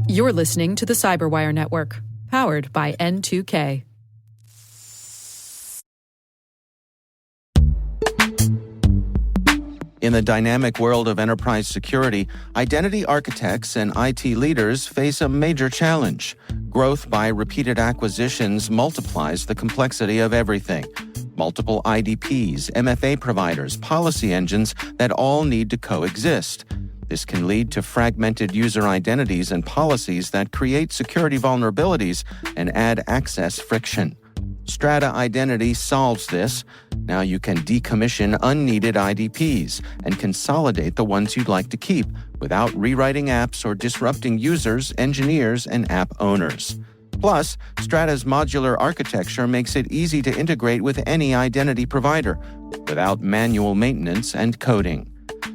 You're listening to the Cyberwire Network, powered by N2K. In the dynamic world of enterprise security, identity architects and IT leaders face a major challenge. Growth by repeated acquisitions multiplies the complexity of everything. Multiple IDPs, MFA providers, policy engines that all need to coexist. This can lead to fragmented user identities and policies that create security vulnerabilities and add access friction. Strata Identity solves this. Now you can decommission unneeded IDPs and consolidate the ones you'd like to keep without rewriting apps or disrupting users, engineers, and app owners. Plus, Strata's modular architecture makes it easy to integrate with any identity provider without manual maintenance and coding.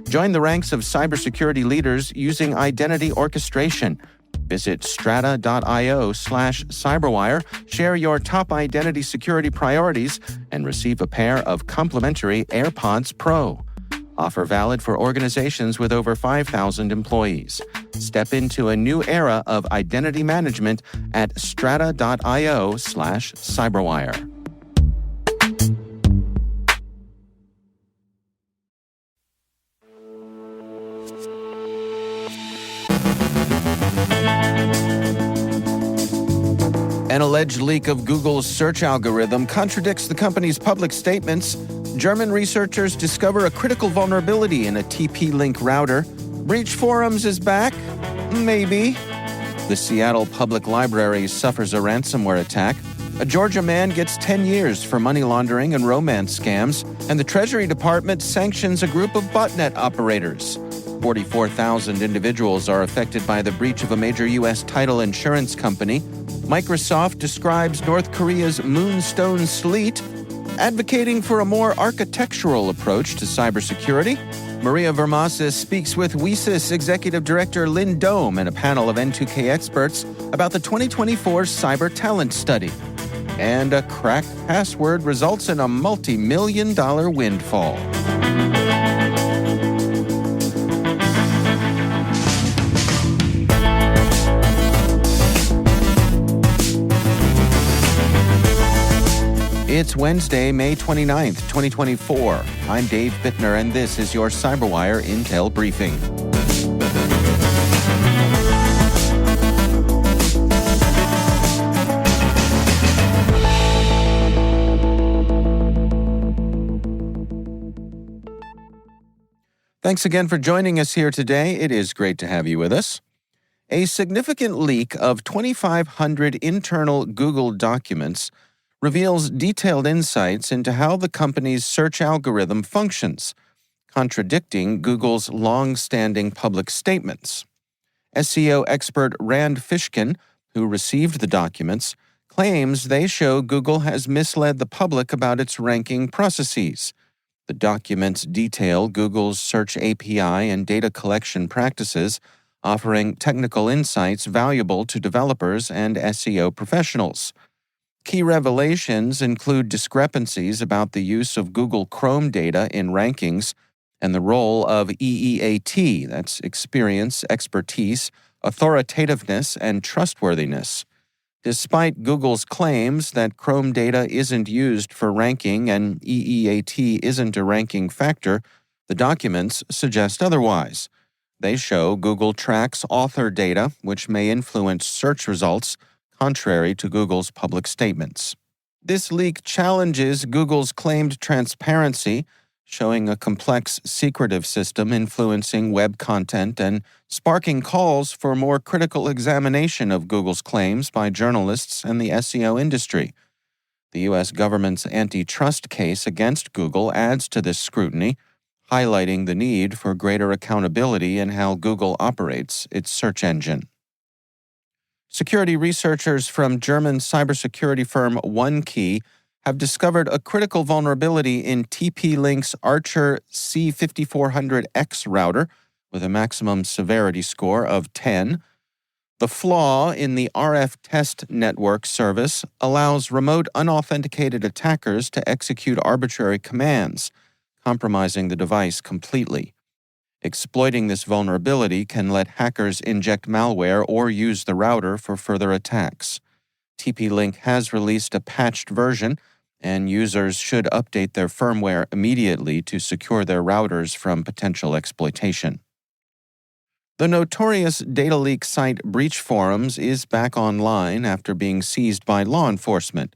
Join the ranks of cybersecurity leaders using identity orchestration. Visit strata.io/cyberwire, share your top identity security priorities, and receive a pair of complimentary AirPods Pro. Offer valid for organizations with over 5,000 employees. Step into a new era of identity management at strata.io/cyberwire. An alleged leak of Google's search algorithm contradicts the company's public statements. German researchers discover a critical vulnerability in a TP-Link router. Breachforums is back? Maybe. The Seattle Public Library suffers a ransomware attack. A Georgia man gets 10 years for money laundering and romance scams. And the Treasury Department sanctions a group of botnet operators. 44,000 individuals are affected by the breach of a major U.S. title insurance company. Microsoft describes North Korea's Moonstone Sleet, advocating for a more architectural approach to cybersecurity. Maria Varmazis speaks with WiCyS Executive Director Lynn Dohm and a panel of N2K experts about the 2024 Cyber Talent Study. And a cracked password results in a multi-million-dollar windfall. It's Wednesday, May 29th, 2024. I'm Dave Bittner, and this is your CyberWire Intel Briefing. Thanks again for joining us here today. It is great to have you with us. A significant leak of 2,500 internal Google documents reveals detailed insights into how the company's search algorithm functions, contradicting Google's long-standing public statements. SEO expert Rand Fishkin, who received the documents, claims they show Google has misled the public about its ranking processes. The documents detail Google's search API and data collection practices, offering technical insights valuable to developers and SEO professionals. Key revelations include discrepancies about the use of Google Chrome data in rankings and the role of EEAT, that's experience, expertise, authoritativeness, and trustworthiness. Despite Google's claims that Chrome data isn't used for ranking and EEAT isn't a ranking factor, the documents suggest otherwise. They show Google tracks author data, which may influence search results, contrary to Google's public statements. This leak challenges Google's claimed transparency, showing a complex, secretive system influencing web content and sparking calls for more critical examination of Google's claims by journalists and the SEO industry. The U.S. government's antitrust case against Google adds to this scrutiny, highlighting the need for greater accountability in how Google operates its search engine. Security researchers from German cybersecurity firm OneKey have discovered a critical vulnerability in TP-Link's Archer C5400X router with a maximum severity score of 10. The flaw in the RF test network service allows remote unauthenticated attackers to execute arbitrary commands, compromising the device completely. Exploiting this vulnerability can let hackers inject malware or use the router for further attacks. TP-Link has released a patched version, and users should update their firmware immediately to secure their routers from potential exploitation. The notorious data leak site Breachforums is back online after being seized by law enforcement.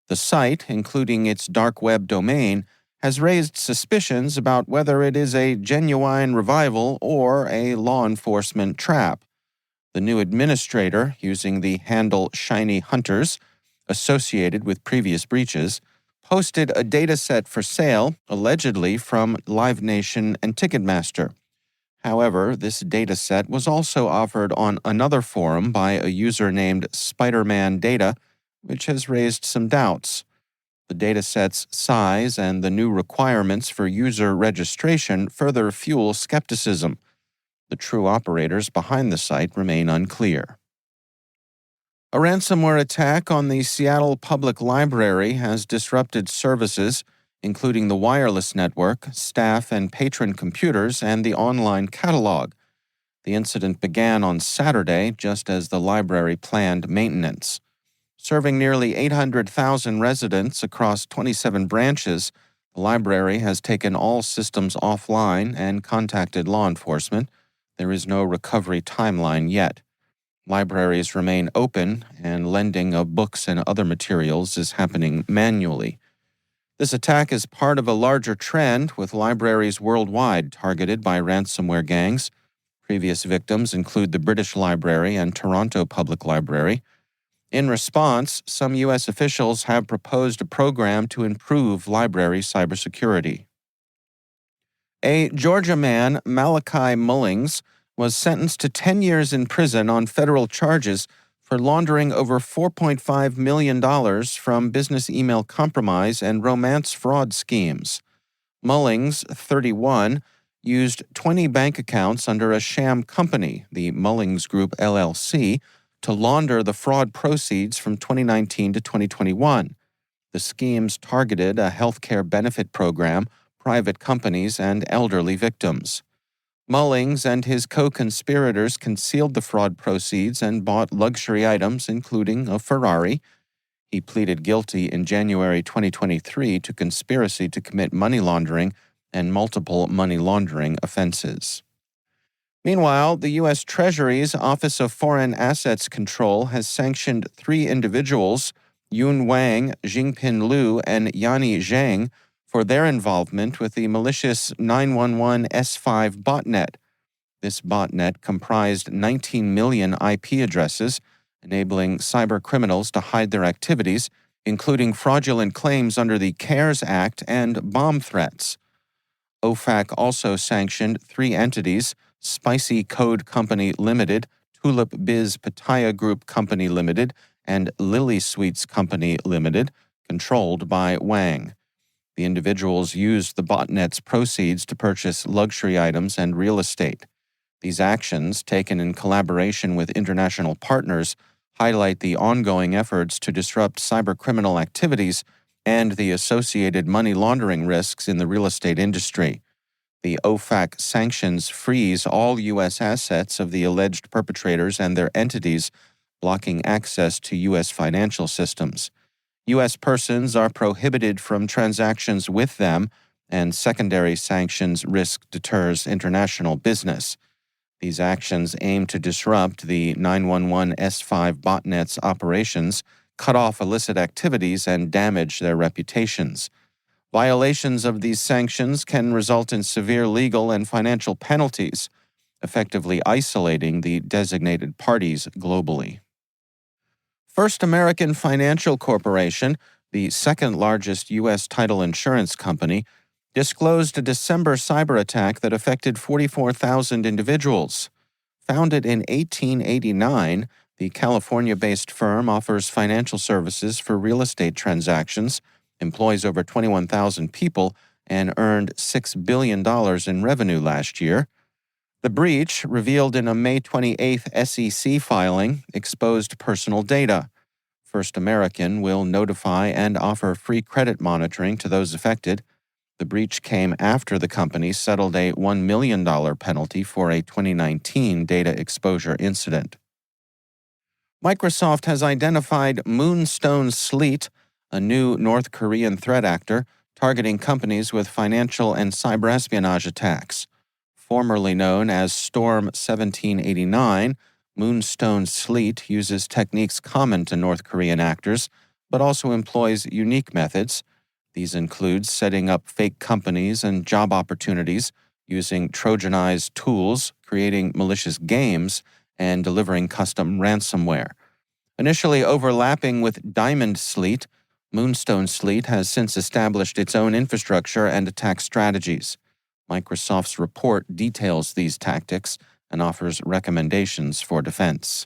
The site, including its dark web domain, has raised suspicions about whether it is a genuine revival or a law enforcement trap. The new administrator, using the handle Shiny Hunters, associated with previous breaches, posted a dataset for sale, allegedly from Live Nation and Ticketmaster. However, this dataset was also offered on another forum by a user named Spider-Man Data, which has raised some doubts. The dataset's size and the new requirements for user registration further fuel skepticism. The true operators behind the site remain unclear. A ransomware attack on the Seattle Public Library has disrupted services, including the wireless network, staff and patron computers, and the online catalog. The incident began on Saturday, just as the library planned maintenance. Serving nearly 800,000 residents across 27 branches, the library has taken all systems offline and contacted law enforcement. There is no recovery timeline yet. Libraries remain open, and lending of books and other materials is happening manually. This attack is part of a larger trend, with libraries worldwide targeted by ransomware gangs. Previous victims include the British Library and Toronto Public Library. In response, some U.S. officials have proposed a program to improve library cybersecurity. A Georgia man, Malachi Mullings, was sentenced to 10 years in prison on federal charges for laundering over $4.5 million from business email compromise and romance fraud schemes. Mullings, 31, used 20 bank accounts under a sham company, the Mullings Group LLC, to launder the fraud proceeds from 2019 to 2021. The schemes targeted a healthcare benefit program, private companies, and elderly victims. Mullings and his co-conspirators concealed the fraud proceeds and bought luxury items, including a Ferrari. He pleaded guilty in January 2023 to conspiracy to commit money laundering and multiple money laundering offenses. Meanwhile, the U.S. Treasury's Office of Foreign Assets Control has sanctioned 3 individuals, Yun Wang, Jingpin Liu, and Yani Zhang, for their involvement with the malicious 911 S5 botnet. This botnet comprised 19 million IP addresses, enabling cyber criminals to hide their activities, including fraudulent claims under the CARES Act and bomb threats. OFAC also sanctioned 3 entities, Spicy Code Company Limited, Tulip Biz Pattaya Group Company Limited, and Lily Sweets Company Limited, controlled by Wang. The individuals used the botnet's proceeds to purchase luxury items and real estate. These actions, taken in collaboration with international partners, highlight the ongoing efforts to disrupt cybercriminal activities and the associated money laundering risks in the real estate industry. The OFAC sanctions freeze all U.S. assets of the alleged perpetrators and their entities, blocking access to U.S. financial systems. U.S. persons are prohibited from transactions with them, and secondary sanctions risk deters international business. These actions aim to disrupt the 911 S5 botnet's operations, cut off illicit activities, and damage their reputations. Violations of these sanctions can result in severe legal and financial penalties, effectively isolating the designated parties globally. First American Financial Corporation, the second largest U.S. title insurance company, disclosed a December cyber attack that affected 44,000 individuals. Founded in 1889, the California-based firm offers financial services for real estate transactions, employs over 21,000 people, and earned $6 billion in revenue last year. The breach, revealed in a May 28th SEC filing, exposed personal data. First American will notify and offer free credit monitoring to those affected. The breach came after the company settled a $1 million penalty for a 2019 data exposure incident. Microsoft has identified Moonstone Sleet, a new North Korean threat actor targeting companies with financial and cyber espionage attacks. Formerly known as Storm 1789, Moonstone Sleet uses techniques common to North Korean actors, but also employs unique methods. These include setting up fake companies and job opportunities, using Trojanized tools, creating malicious games, and delivering custom ransomware. Initially overlapping with Diamond Sleet, Moonstone Sleet has since established its own infrastructure and attack strategies. Microsoft's report details these tactics and offers recommendations for defense.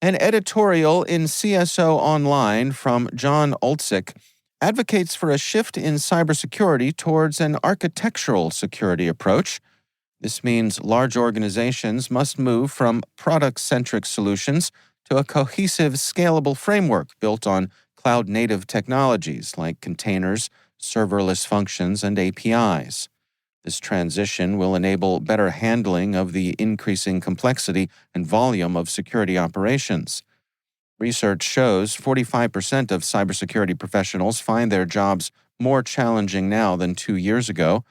An editorial in CSO Online from John Olczyk advocates for a shift in cybersecurity towards an architectural security approach. This means large organizations must move from product-centric solutions to a cohesive, scalable framework built on cloud-native technologies like containers, serverless functions, and APIs. This transition will enable better handling of the increasing complexity and volume of security operations. Research shows 45% of cybersecurity professionals find their jobs more challenging now than 2 years ago.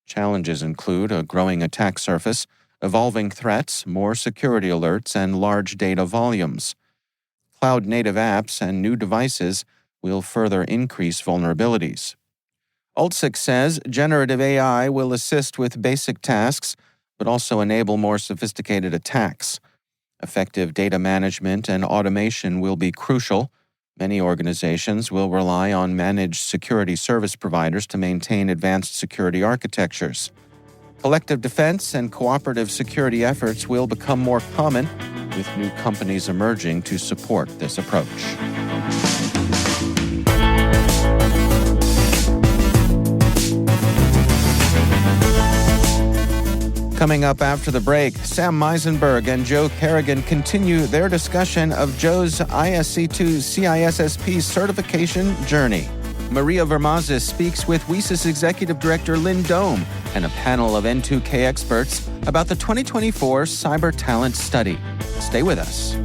Challenges include a growing attack surface, evolving threats, more security alerts, and large data volumes. Cloud-native apps and new devices will further increase vulnerabilities. Olczyk says generative AI will assist with basic tasks, but also enable more sophisticated attacks. Effective data management and automation will be crucial. Many organizations will rely on managed security service providers to maintain advanced security architectures. Collective defense and cooperative security efforts will become more common, with new companies emerging to support this approach. Coming up after the break, Sam Meisenberg and Joe Kerrigan continue their discussion of Joe's ISC2 CISSP certification journey. Maria Varmazis speaks with WiCyS Executive Director Lynn Dohm and a panel of N2K experts about the 2024 Cyber Talent Study. Stay with us.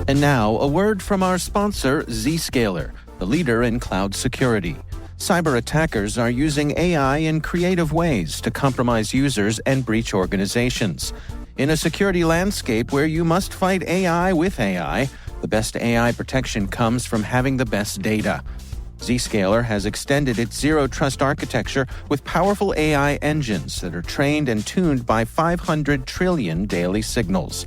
And now, a word from our sponsor, Zscaler, the leader in cloud security. Cyber attackers are using AI in creative ways to compromise users and breach organizations. In a security landscape where you must fight AI with AI, the best AI protection comes from having the best data. Zscaler has extended its zero-trust architecture with powerful AI engines that are trained and tuned by 500 trillion daily signals.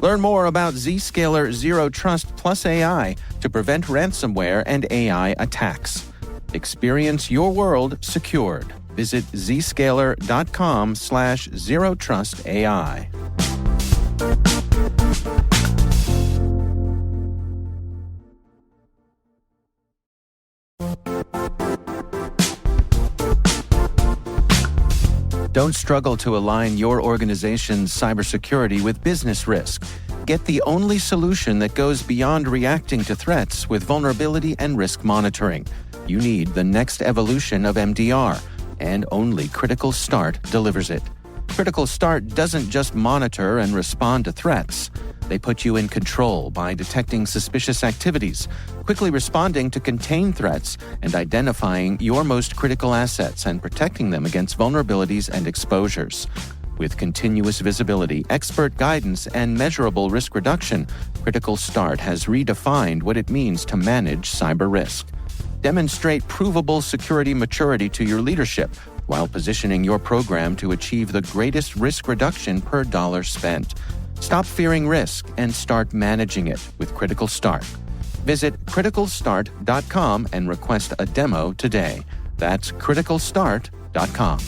Learn more about Zscaler Zero Trust Plus AI to prevent ransomware and AI attacks. Experience your world secured. Visit zscaler.com/zerotrustai. Don't struggle to align your organization's cybersecurity with business risk. Get the only solution that goes beyond reacting to threats with vulnerability and risk monitoring. You need the next evolution of MDR, and only Critical Start delivers it. Critical Start doesn't just monitor and respond to threats. They put you in control by detecting suspicious activities, quickly responding to contain threats, and identifying your most critical assets and protecting them against vulnerabilities and exposures. With continuous visibility, expert guidance, and measurable risk reduction, Critical Start has redefined what it means to manage cyber risk. Demonstrate provable security maturity to your leadership while positioning your program to achieve the greatest risk reduction per dollar spent. Stop fearing risk and start managing it with Critical Start. Visit criticalstart.com and request a demo today. That's criticalstart.com.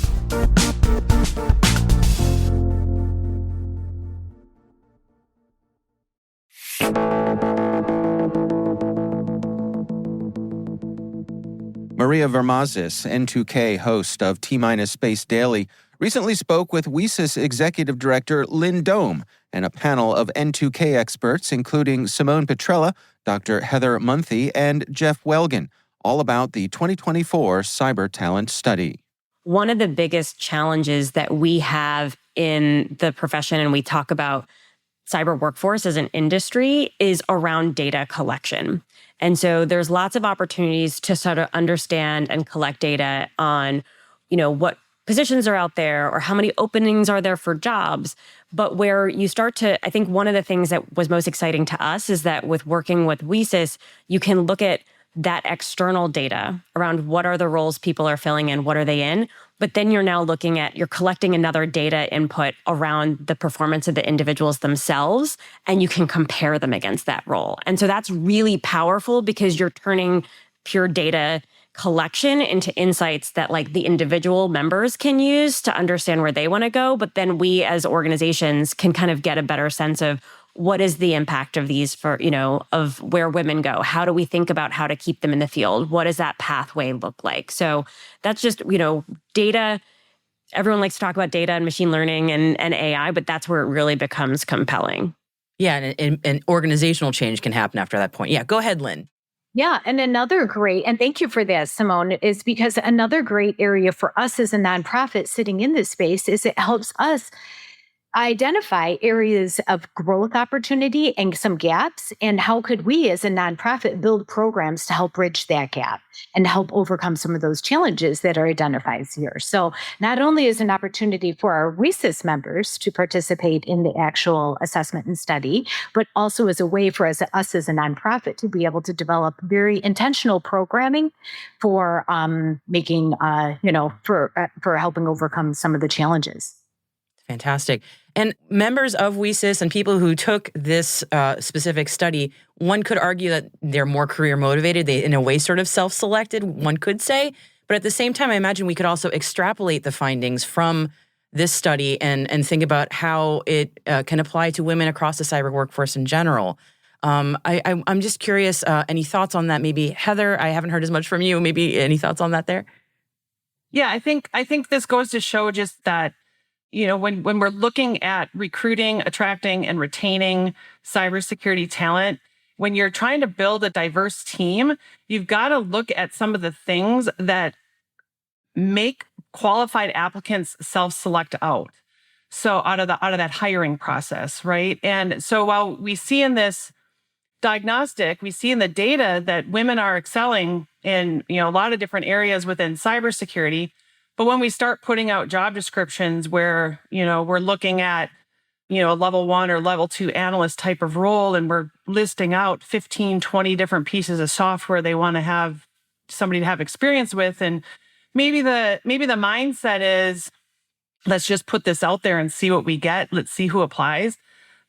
Maria Varmazis, N2K host of T-Minus Space Daily, recently spoke with WiCyS Executive Director Lynn Dohm and a panel of N2K experts, including Simone Petrella, Dr. Heather Munthy, and Jeff Welgan, all about the 2024 Cyber Talent Study. One of the biggest challenges that we have in the profession, and we talk about cyber workforce as an industry, is around data collection. And so there's lots of opportunities to sort of understand and collect data on, what positions are out there or how many openings are there for jobs. But where you start to, I think one of the things that was most exciting to us is that with working with WiCyS, you can look at that external data around what are the roles people are filling in, what are they in, but then you're now you're collecting another data input around the performance of the individuals themselves, and you can compare them against that role. And so that's really powerful because you're turning pure data collection into insights that the individual members can use to understand where they want to go. But then we as organizations can kind of get a better sense of what is the impact of these for, of where women go? How do we think about how to keep them in the field? What does that pathway look like? So that's just, data. Everyone likes to talk about data and machine learning and AI, but that's where it really becomes compelling. Yeah, and organizational change can happen after that point. Yeah, go ahead, Lynn. Yeah, and thank you for that, Simone, is because another great area for us as a nonprofit sitting in this space is it helps us identify areas of growth opportunity and some gaps, and how could we as a nonprofit build programs to help bridge that gap and help overcome some of those challenges that are identified here. So not only is an opportunity for our WiCyS members to participate in the actual assessment and study, but also as a way for us as a nonprofit to be able to develop very intentional programming for making, for helping overcome some of the challenges. Fantastic. And members of WiCyS and people who took this specific study, one could argue that they're more career motivated. They, in a way, sort of self-selected, one could say. But at the same time, I imagine we could also extrapolate the findings from this study and think about how it can apply to women across the cyber workforce in general. I'm just curious, any thoughts on that? Maybe Heather, I haven't heard as much from you. Maybe any thoughts on that there? Yeah, I think this goes to show just that, when we're looking at recruiting, attracting, and retaining cybersecurity talent, when you're trying to build a diverse team, you've got to look at some of the things that make qualified applicants self-select out. So out of that hiring process, right? And so while we see in this diagnostic, we see in the data that women are excelling in a lot of different areas within cybersecurity. But when we start putting out job descriptions where, we're looking at, a level 1 or level 2 analyst type of role, and we're listing out 15, 20 different pieces of software they want to have somebody to have experience with. And maybe the mindset is, let's just put this out there and see what we get. Let's see who applies.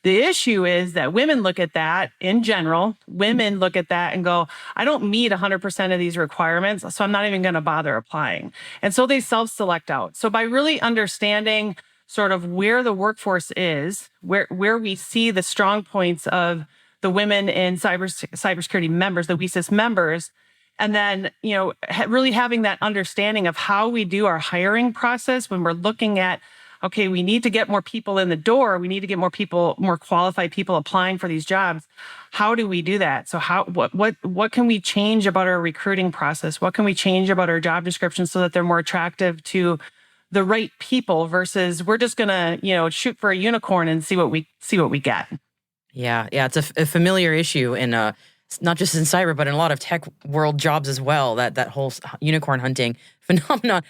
The issue is that women look at that in general. Women look at that and go, I don't meet 100% of these requirements, so I'm not even going to bother applying. And so they self-select out. So by really understanding sort of where the workforce is, where we see the strong points of the women in cybersecurity members, the WiCyS members, and then, really having that understanding of how we do our hiring process when we're looking at, okay, we need to get more people in the door. We need to get more qualified people applying for these jobs. How do we do that? So what can we change about our recruiting process? What can we change about our job descriptions so that they're more attractive to the right people versus we're just going to, shoot for a unicorn and see what we get. Yeah, it's a familiar issue in not just in cyber, but in a lot of tech world jobs as well, that whole unicorn hunting phenomenon.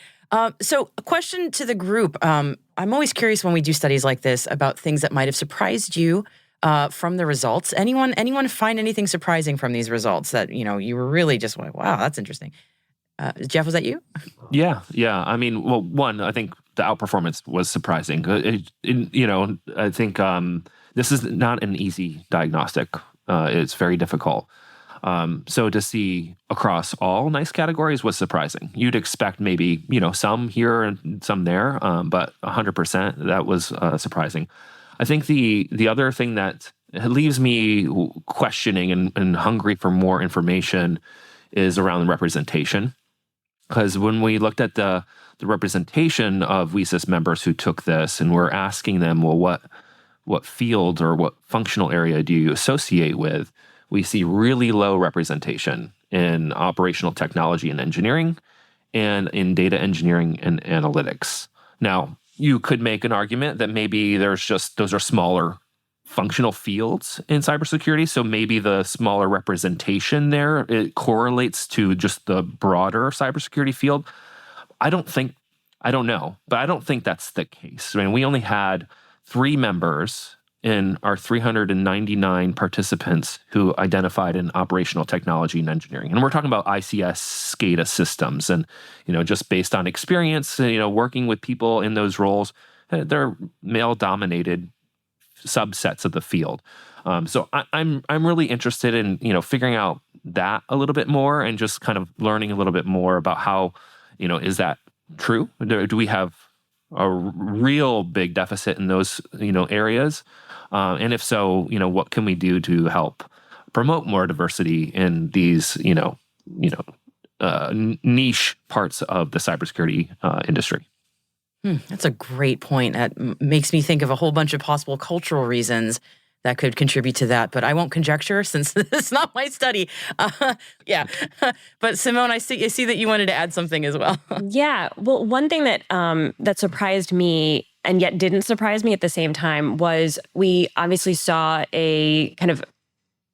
So a question to the group. I'm always curious when we do studies like this about things that might have surprised you from the results. Anyone find anything surprising from these results that, you were really just like, wow, that's interesting. Jeff, was that you? Yeah. I mean, well, one, I think the outperformance was surprising. I think this is not an easy diagnostic. It's very difficult. So to see across all nice categories was surprising. You'd expect maybe, some here and some there, but 100%, that was surprising. I think the other thing that leaves me questioning and hungry for more information is around representation. Because when we looked at the representation of WiCyS members who took this, and we're asking them, well, what field or what functional area do you associate with? We see really low representation in operational technology and engineering and in data engineering and analytics. Now, you could make an argument that maybe those are smaller functional fields in cybersecurity. So maybe the smaller representation there, it correlates to just the broader cybersecurity field. I don't know, but I don't think that's the case. I mean, we only had 3 members in our 399 participants who identified in operational technology and engineering. And we're talking about ICS SCADA systems. And, just based on experience, working with people in those roles, they're male-dominated subsets of the field. So I'm really interested in, figuring out that a little bit more and just kind of learning a little bit more about how, is that true? Do we have a real big deficit in those, areas? And if so, what can we do to help promote more diversity in these, niche parts of the cybersecurity industry? That's a great point. That makes me think of a whole bunch of possible cultural reasons that could contribute to that, but I won't conjecture since it's not my study. Yeah, but Simone, I see that you wanted to add something as well. Yeah, well, one thing that that surprised me and yet didn't surprise me at the same time was we obviously saw a kind of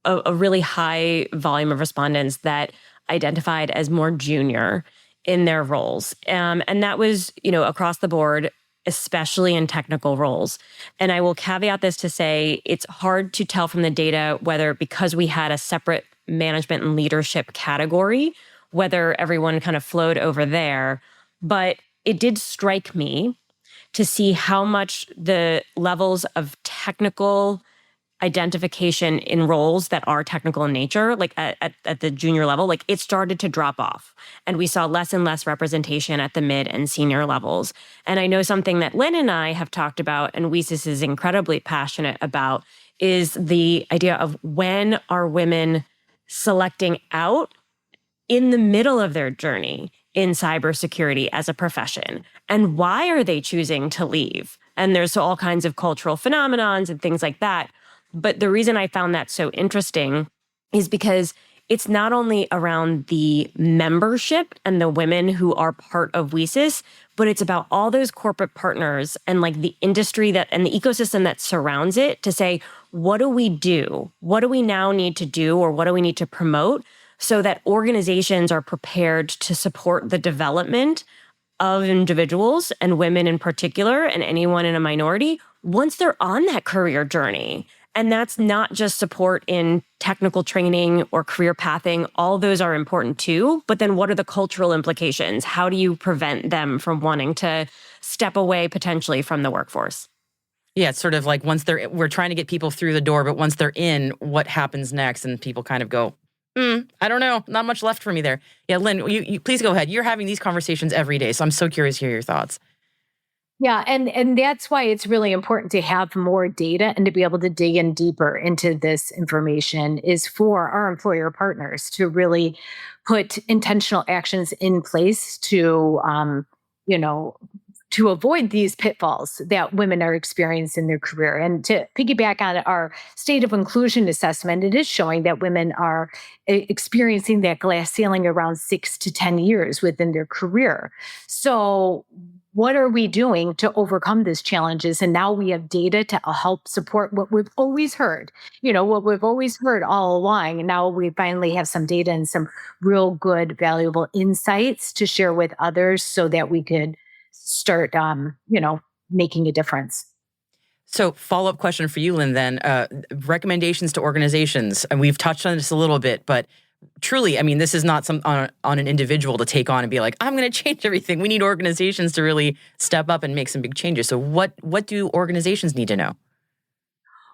a really high volume of respondents that identified as more junior in their roles, and that was across the board, especially in technical roles. And I will caveat this to say it's hard to tell from the data whether, because we had a separate management and leadership category, whether everyone kind of flowed over there. But it did strike me to see how much the levels of technical identification in roles that are technical in nature, like at the junior level, like it started to drop off. And we saw less and less representation at the mid and senior levels. And I know something that Lynn and I have talked about, and WiCyS is incredibly passionate about, is the idea of when are women selecting out in the middle of their journey in cybersecurity as a profession? And why are they choosing to leave? And there's all kinds of cultural phenomenons and things like that. But the reason I found that so interesting is because it's not only around the membership and the women who are part of WiCyS, but it's about all those corporate partners and like the industry that and the ecosystem that surrounds it to say, what do we do? What do we now need to do, or what do we need to promote so that organizations are prepared to support the development of individuals and women in particular, and anyone in a minority, once they're on that career journey? And that's not just support in technical training or career pathing. All those are important too. But then what are the cultural implications? How do you prevent them from wanting to step away potentially from the workforce? Yeah, it's sort of like we're trying to get people through the door, but once they're in, what happens next? And people kind of go, I don't know, not much left for me there. Yeah, Lynn, you please go ahead. You're having these conversations every day, so I'm so curious to hear your thoughts. Yeah, and that's why it's really important to have more data and to be able to dig in deeper into this information, is for our employer partners to really put intentional actions in place to, to avoid these pitfalls that women are experiencing in their career. And to piggyback on our state of inclusion assessment, it is showing that women are experiencing that glass ceiling around 6 to 10 years within their career. So what are we doing to overcome these challenges? And now we have data to help support what we've always heard, what we've always heard all along. And now we finally have some data and some real good, valuable insights to share with others so that we could start, making a difference. So follow-up question for you, Lynn, then. Recommendations to organizations. And we've touched on this a little bit, but truly, I mean, this is not on an individual to take on and be like, I'm going to change everything. We need organizations to really step up and make some big changes. So what do organizations need to know?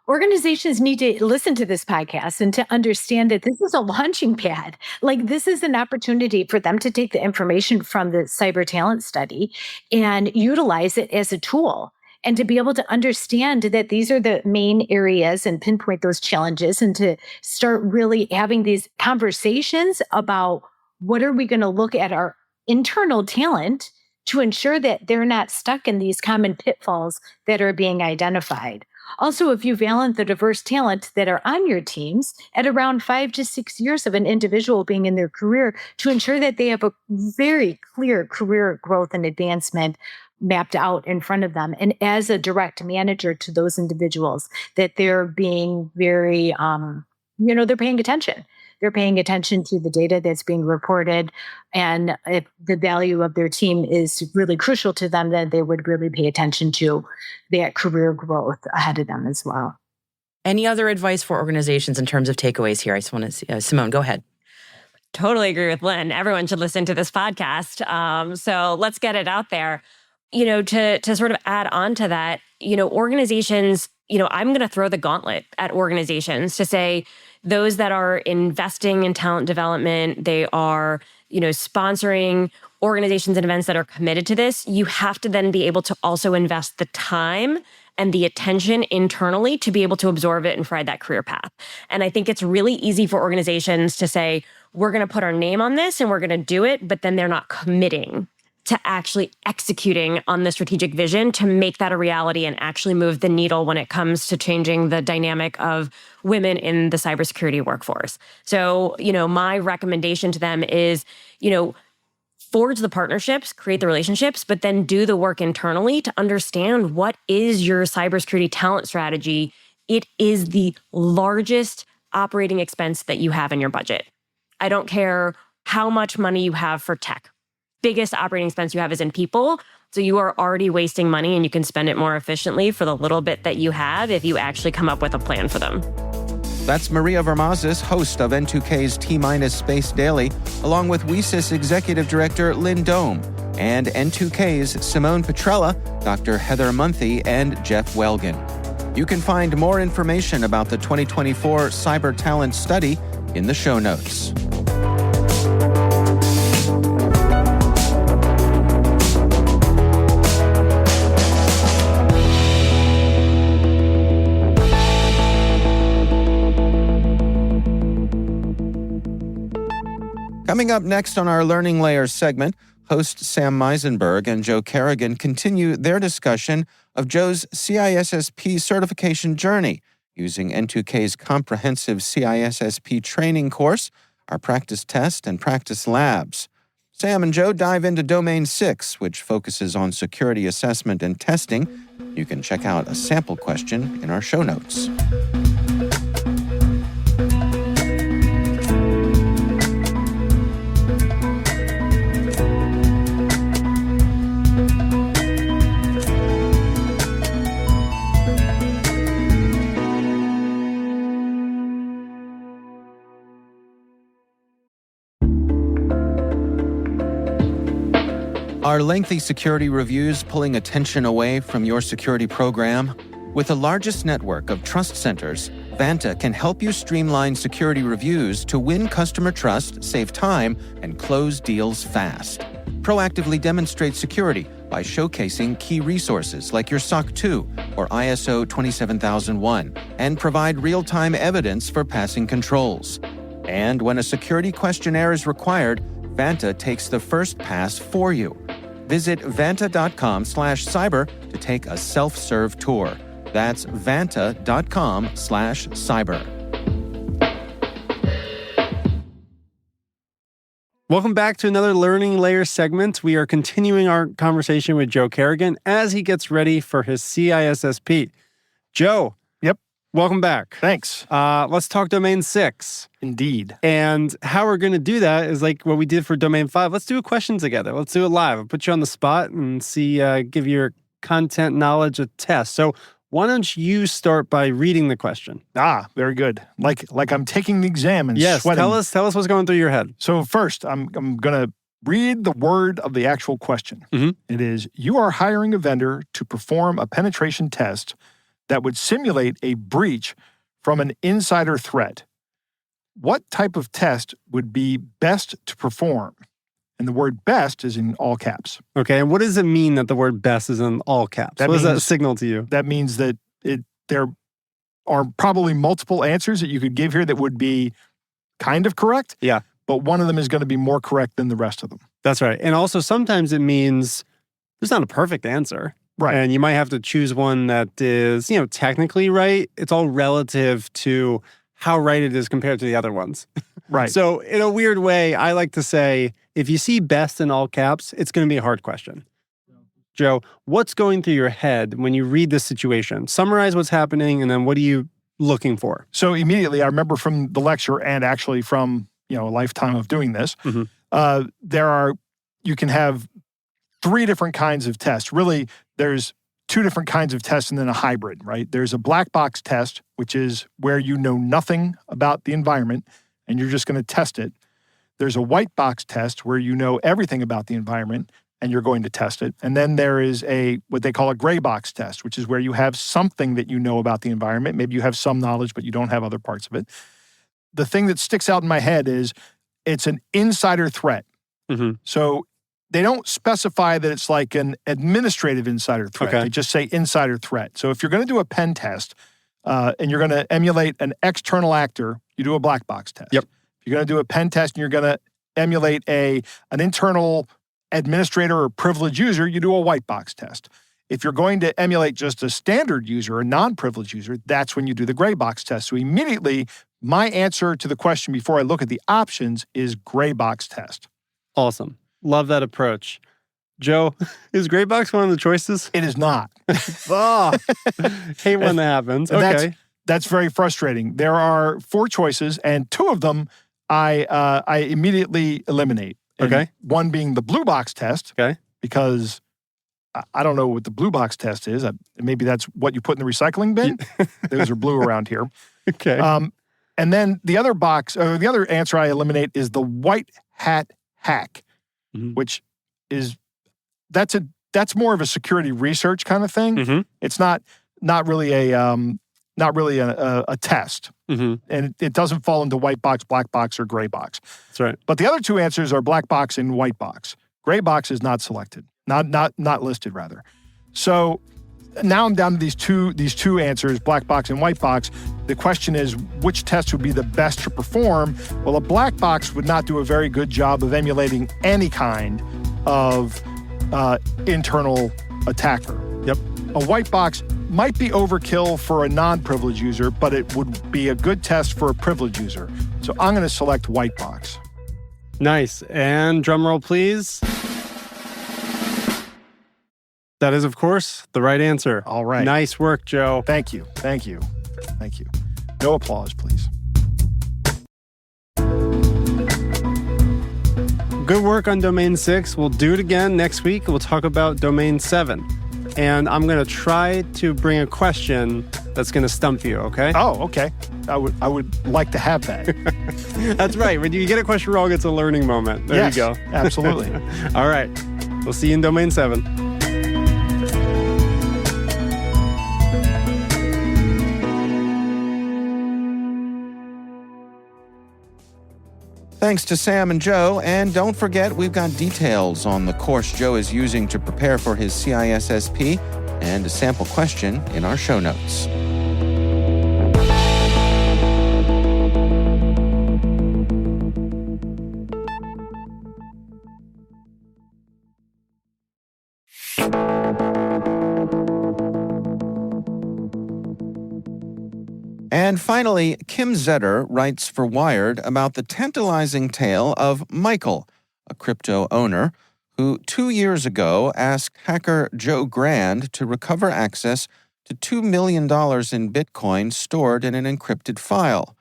Organizations need to listen to this podcast and to understand that this is a launching pad. Like, this is an opportunity for them to take the information from the cyber talent study and utilize it as a tool, and to be able to understand that these are the main areas and pinpoint those challenges, and to start really having these conversations about what are we going to look at our internal talent to ensure that they're not stuck in these common pitfalls that are being identified. Also, if you value the diverse talent that are on your teams at around 5 to 6 years of an individual being in their career, to ensure that they have a very clear career growth and advancement mapped out in front of them. And as a direct manager to those individuals, that they're being very, they're paying attention. They're paying attention to the data that's being reported. And if the value of their team is really crucial to them, then they would really pay attention to that career growth ahead of them as well. Any other advice for organizations in terms of takeaways here? I just want to see, Simone, go ahead. Totally agree with Lynn. Everyone should listen to this podcast. So let's get it out there. To sort of add on to that, organizations, I'm going to throw the gauntlet at organizations to say those that are investing in talent development, they are, sponsoring organizations and events that are committed to this. You have to then be able to also invest the time and the attention internally to be able to absorb it and ride that career path. And I think it's really easy for organizations to say, we're going to put our name on this and we're going to do it, but then they're not committing to actually executing on the strategic vision to make that a reality and actually move the needle when it comes to changing the dynamic of women in the cybersecurity workforce. So, my recommendation to them is, forge the partnerships, create the relationships, but then do the work internally to understand what is your cybersecurity talent strategy. It is the largest operating expense that you have in your budget. I don't care how much money you have for tech. Biggest operating expense you have is in people. So you are already wasting money and you can spend it more efficiently for the little bit that you have if you actually come up with a plan for them. That's Maria Varmazis, host of N2K's T-Minus Space Daily, along with WiCyS Executive Director Lynn Dohm, and N2K's Simone Petrella, Dr. Heather Munthy, and Jeff Welgan. You can find more information about the 2024 Cyber Talent Study in the show notes. Coming up next on our Learning Layers segment, hosts Sam Meisenberg and Joe Kerrigan continue their discussion of Joe's CISSP certification journey using N2K's comprehensive CISSP training course, our practice test, and practice labs. Sam and Joe dive into Domain 6, which focuses on security assessment and testing. You can check out a sample question in our show notes. Are lengthy security reviews pulling attention away from your security program? With the largest network of trust centers, Vanta can help you streamline security reviews to win customer trust, save time, and close deals fast. Proactively demonstrate security by showcasing key resources like your SOC 2 or ISO 27001, and provide real-time evidence for passing controls. And when a security questionnaire is required, Vanta takes the first pass for you. Visit vanta.com/cyber to take a self-serve tour. That's vanta.com/cyber. Welcome back to another Learning Layers segment. We are continuing our conversation with Joe Kerrigan as he gets ready for his CISSP. Joe. Yep. Welcome back. Thanks. Let's talk Domain 6. Indeed. And how we're going to do that is like what we did for Domain 5. Let's do a question together. Let's do it live. I'll put you on the spot and give your content knowledge a test. So why don't you start by reading the question? Very good. Like I'm taking the exam and yes, sweating. Tell us what's going through your head. So first, I'm going to read the word of the actual question. Mm-hmm. It is, you are hiring a vendor to perform a penetration test that would simulate a breach from an insider threat. What type of test would be best to perform? And the word best is in all caps. Okay, and what does it mean that the word best is in all caps? What does that signal to you? That means that there are probably multiple answers that you could give here that would be kind of correct. Yeah. but one of them is going to be more correct than the rest of them. That's right. And also sometimes it means there's not a perfect answer. Right. And you might have to choose one that is, technically right. It's all relative to how right it is compared to the other ones. Right. So in a weird way, I like to say, if you see best in all caps, it's going to be a hard question. Joe, what's going through your head when you read this situation? Summarize what's happening, and then what are you looking for? So immediately, I remember from the lecture and actually from, a lifetime of doing this, you can have 3 different kinds of tests. Really, there's 2 different kinds of tests and then a hybrid, right? There's a black box test, which is where you know nothing about the environment and you're just going to test it. There's a white box test where you know everything about the environment and you're going to test it. And then there is what they call a gray box test, which is where you have something that you know about the environment. Maybe you have some knowledge, but you don't have other parts of it. The thing that sticks out in my head is it's an insider threat. Mm-hmm. So they don't specify that it's like an administrative insider threat. Okay. They just say insider threat. So if you're going to do a pen test and you're going to emulate an external actor, you do a black box test. Yep. If you're going to do a pen test and you're going to emulate an internal administrator or privileged user, you do a white box test. If you're going to emulate just a standard user, a non-privileged user, that's when you do the gray box test. So immediately, my answer to the question before I look at the options is gray box test. Awesome. Love that approach. Joe, is gray box one of the choices? It is not. Oh, hate when that happens. Okay. That's very frustrating. There are 4 choices, and 2 of them I immediately eliminate. And Okay. one being the blue box test. Okay. Because I don't know what the blue box test is. Maybe that's what you put in the recycling bin. Those are blue around here. Okay. And then the other answer I eliminate is the white hat hack, Mhm. which is that's more of a security research kind of thing. Mhm. It's not really a test, Mm-hmm. and it doesn't fall into white box, black box, or gray box. That's right. But the other 2 answers are black box and white box. Gray box is not selected, not listed rather. So now I'm down to these two answers, black box and white box. The question is, which test would be the best to perform? Well, a black box would not do a very good job of emulating any kind of internal attacker. Yep. A white box might be overkill for a non-privileged user, but it would be a good test for a privileged user. So I'm going to select white box. Nice. And drum roll, please. That is, of course, the right answer. All right. Nice work, Joe. Thank you. No applause, please. Good work on Domain 6. We'll do it again next week. We'll talk about Domain 7. And I'm going to try to bring a question that's going to stump you, okay? Oh, okay. I would like to have that. That's right. When you get a question wrong, it's a learning moment. There you go. Absolutely. All right. We'll see you in Domain 7. Thanks to Sam and Joe, and don't forget we've got details on the course Joe is using to prepare for his CISSP and a sample question in our show notes. And finally, Kim Zetter writes for Wired about the tantalizing tale of Michael, a crypto owner, who 2 years ago asked hacker Joe Grand to recover access to $2 million in Bitcoin stored in an encrypted file.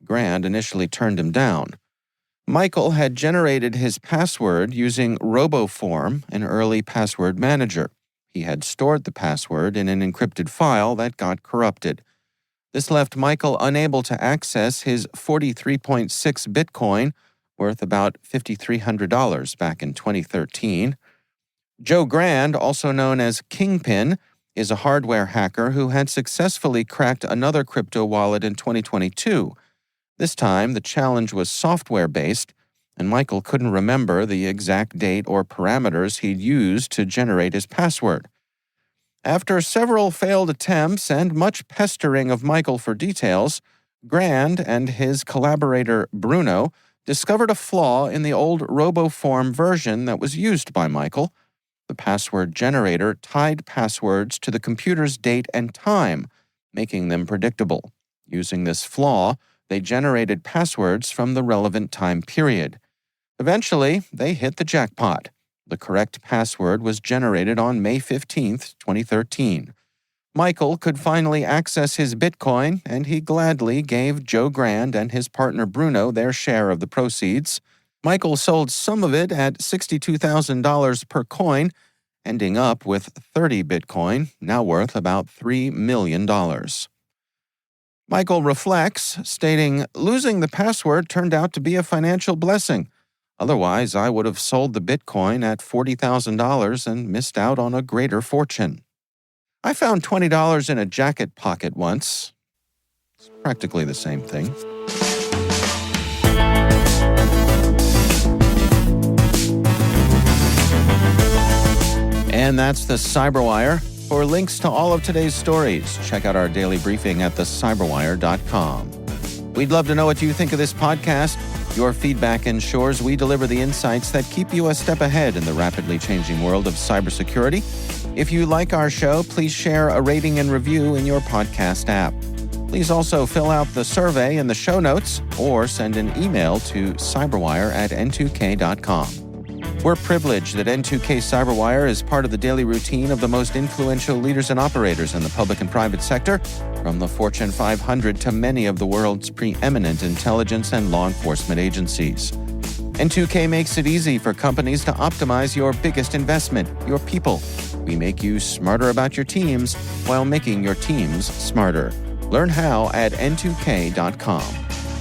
Grand initially turned him down. Michael had generated his password using RoboForm, an early password manager. He had stored the password in an encrypted file that got corrupted. This left Michael unable to access his 43.6 Bitcoin, worth about $5,300 back in 2013. Joe Grand, also known as Kingpin, is a hardware hacker who had successfully cracked another crypto wallet in 2022. This time, the challenge was software-based, and Michael couldn't remember the exact date or parameters he'd used to generate his password. After several failed attempts and much pestering of Michael for details, Grand and his collaborator Bruno discovered a flaw in the old RoboForm version that was used by Michael. The password generator tied passwords to the computer's date and time, making them predictable. Using this flaw, they generated passwords from the relevant time period. Eventually, they hit the jackpot. The correct password was generated on May 15, 2013. Michael could finally access his Bitcoin, and he gladly gave Joe Grand and his partner Bruno their share of the proceeds. Michael sold some of it at $62,000 per coin, ending up with 30 Bitcoin, now worth about $3 million. Michael reflects, stating, "Losing the password turned out to be a financial blessing. Otherwise, I would have sold the Bitcoin at $40,000 and missed out on a greater fortune. I found $20 in a jacket pocket once. It's practically the same thing." And that's the Cyberwire. For links to all of today's stories, check out our daily briefing at thecyberwire.com. We'd love to know what you think of this podcast. Your feedback ensures we deliver the insights that keep you a step ahead in the rapidly changing world of cybersecurity. If you like our show, please share a rating and review in your podcast app. Please also fill out the survey in the show notes or send an email to cyberwire@n2k.com. We're privileged that N2K Cyberwire is part of the daily routine of the most influential leaders and operators in the public and private sector, from the Fortune 500 to many of the world's preeminent intelligence and law enforcement agencies. N2K makes it easy for companies to optimize your biggest investment, your people. We make you smarter about your teams while making your teams smarter. Learn how at n2k.com.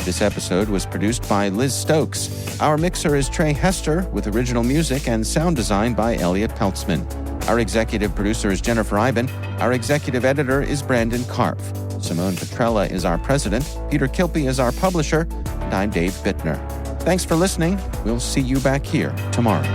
This episode was produced by Liz Stokes. Our mixer is Trey Hester, with original music and sound design by Elliot Peltzman. Our executive producer is Jennifer Iben. Our executive editor is Brandon Karpf. Simone Petrella is our president. Peter Kilpie is our publisher. And I'm Dave Bittner. Thanks for listening. We'll see you back here tomorrow.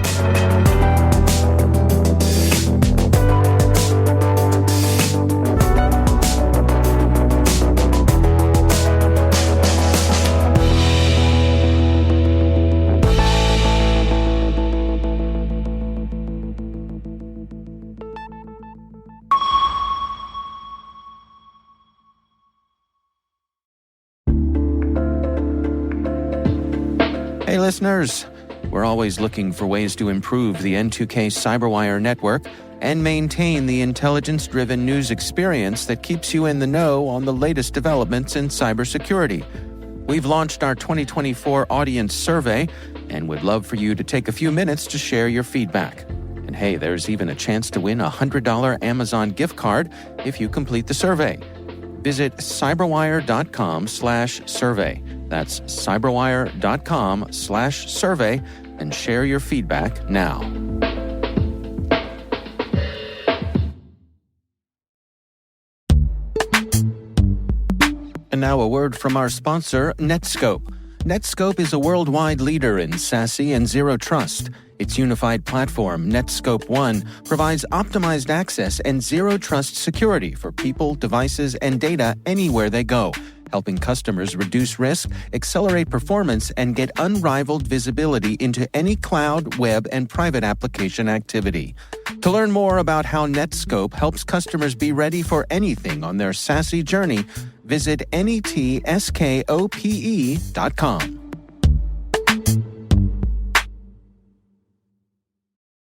Hey listeners, we're always looking for ways to improve the N2K Cyberwire network and maintain the intelligence-driven news experience that keeps you in the know on the latest developments in cybersecurity. We've launched our 2024 audience survey and would love for you to take a few minutes to share your feedback. And hey, there's even a chance to win a $100 Amazon gift card if you complete the survey. Visit cyberwire.com/survey. That's cyberwire.com/survey and share your feedback now. And now a word from our sponsor, Netskope. Netskope is a worldwide leader in SASE and Zero Trust. Its unified platform, Netskope One, provides optimized access and Zero Trust security for people, devices, and data anywhere they go, helping customers reduce risk, accelerate performance, and get unrivaled visibility into any cloud, web, and private application activity. To learn more about how Netskope helps customers be ready for anything on their SASE journey, visit netskope.com.